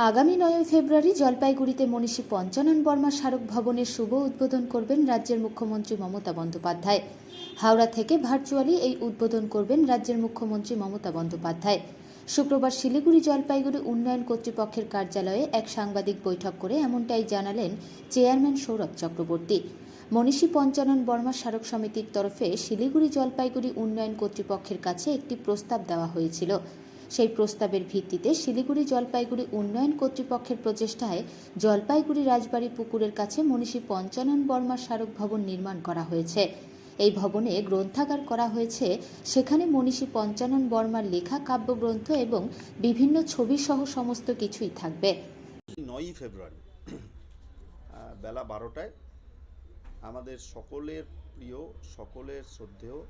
আগামী 9 ফেব্রুয়ারি জলপাইগুড়িতে মনীষী পঞ্চানন বর্মা স্মারক ভবনের শুভ উদ্বোধন করবেন রাজ্যের মুখ্যমন্ত্রী মমতা বন্দ্যোপাধ্যায়। হাওড়া থেকে ভার্চুয়ালি এই উদ্বোধন করবেন রাজ্যের মুখ্যমন্ত্রী মমতা বন্দ্যোপাধ্যায়। শুক্রবার শিলিগুড়ি জলপাইগুড়ি উন্নয়ন কর্তৃপক্ষের কার্যালয়ে এক সাংবাদিক বৈঠক করে এমনটাই জানালেন চেয়ারম্যান সৌরভ চক্রবর্তী। মনীষী পঞ্চানন বর্মা স্মারক সমিতির তরফে শিলিগুড়ি জলপাইগুড়ি উন্নয়ন কর্তৃপক্ষের কাছে একটি প্রস্তাব দেওয়া হয়েছিল। সেই প্রস্তাবের ভিত্তিতে শিলিগুড়ি জলপাইগুড়ি উন্নয়ন কর্তৃপক্ষের প্রচেষ্টায় জলপাইগুড়ি রাজবাড়ী পুকুরের কাছে মনীষী পঞ্চানন বর্মা স্মারক ভবন নির্মাণ করা হয়েছে। এই ভবনে গ্রন্থাগার করা হয়েছে। সেখানে মনীষী পঞ্চানন বর্মার লেখা কাব্যগ্রন্থ এবং বিভিন্ন ছবি সহ সমস্ত কিছুই থাকবে। 9 ফেব্রুয়ারি বেলা 12টায় আমাদের সকলের প্রিয়, সকলের শ্রদ্ধেয়,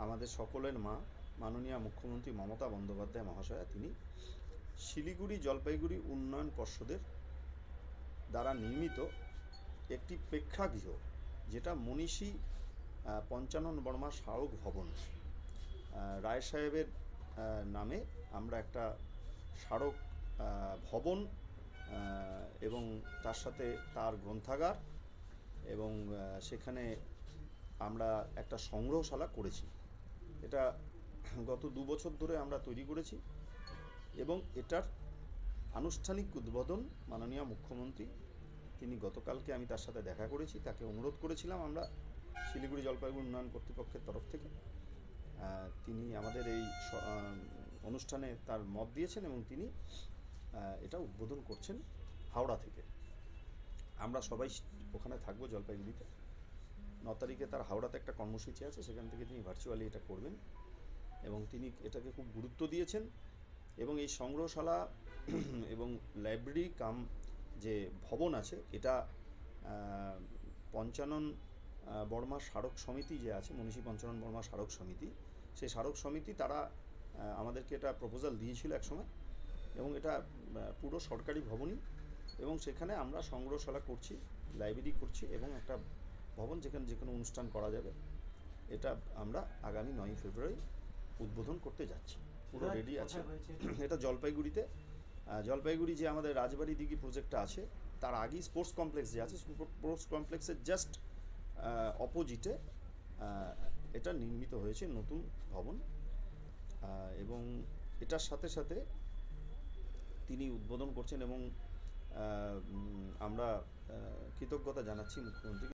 আমাদের সকলের মা মাননীয় মুখ্যমন্ত্রী মমতা বন্দ্যোপাধ্যায় মহাশয়া তিনি শিলিগুড়ি জলপাইগুড়ি উন্নয়ন পর্ষদের দ্বারা নির্মিত একটি প্রেক্ষাগৃহ, যেটা মনীষী পঞ্চানন বর্মা স্মারক ভবন, রায় সাহেবের নামে আমরা একটা স্মারক ভবন এবং তার সাথে তার গ্রন্থাগার এবং সেখানে আমরা একটা সংগ্রহশালা করেছি। এটা গত 2 বছর ধরে আমরা তৈরি করেছি এবং এটার আনুষ্ঠানিক উদ্বোধন মাননীয় মুখ্যমন্ত্রী তিনি গতকালকে আমি তার সাথে দেখা করেছি, তাকে অনুরোধ করেছিলাম আমরা শিলিগুড়ি জলপাইগুড়ি উন্নয়ন কর্তৃপক্ষের তরফ থেকে। তিনি আমাদের এই অনুষ্ঠানে তার মত দিয়েছেন এবং তিনি এটা উদ্বোধন করছেন হাওড়া থেকে। আমরা সবাই ওখানে থাকবো জলপাইগুড়িতে। 9 তারিখে তার হাওড়াতে একটা কর্মসূচি আছে, সেখান থেকে তিনি ভার্চুয়ালি এটা করবেন এবং তিনি এটাকে খুব গুরুত্ব দিয়েছেন। এবং এই সংগ্রহশালা এবং লাইব্রেরি কাম যে ভবন আছে, এটা পঞ্চানন বর্মা স্মারক সমিতি যে আছে, মনীষী পঞ্চানন বর্মা স্মারক সমিতি, সেই স্মারক সমিতি তারা আমাদেরকে এটা প্রপোজাল দিয়েছিল একসময় এবং এটা পুরো সরকারি ভবনই এবং সেখানে আমরা সংগ্রহশালা করছি, লাইব্রেরি করছি এবং একটা ভবন যেখানে যে কোনো অনুষ্ঠান করা যাবে। এটা আমরা আগামী 9 ফেব্রুয়ারি উদ্বোধন করতে যাচ্ছি, পুরো রেডি আছে। এটা জলপাইগুড়িতে, জলপাইগুড়ি যে আমাদের রাজবাড়ি দিঘি প্রজেক্টটা আছে তার আগেই স্পোর্টস কমপ্লেক্স যে আছে, স্পোর্টস কমপ্লেক্সের জাস্ট অপোজিটে এটা নির্মিত হয়েছে নতুন ভবন এবং এটার সাথে সাথে তিনি উদ্বোধন করছেন এবং আমরা কৃতজ্ঞতা জানাচ্ছি মুখ্যমন্ত্রীকে।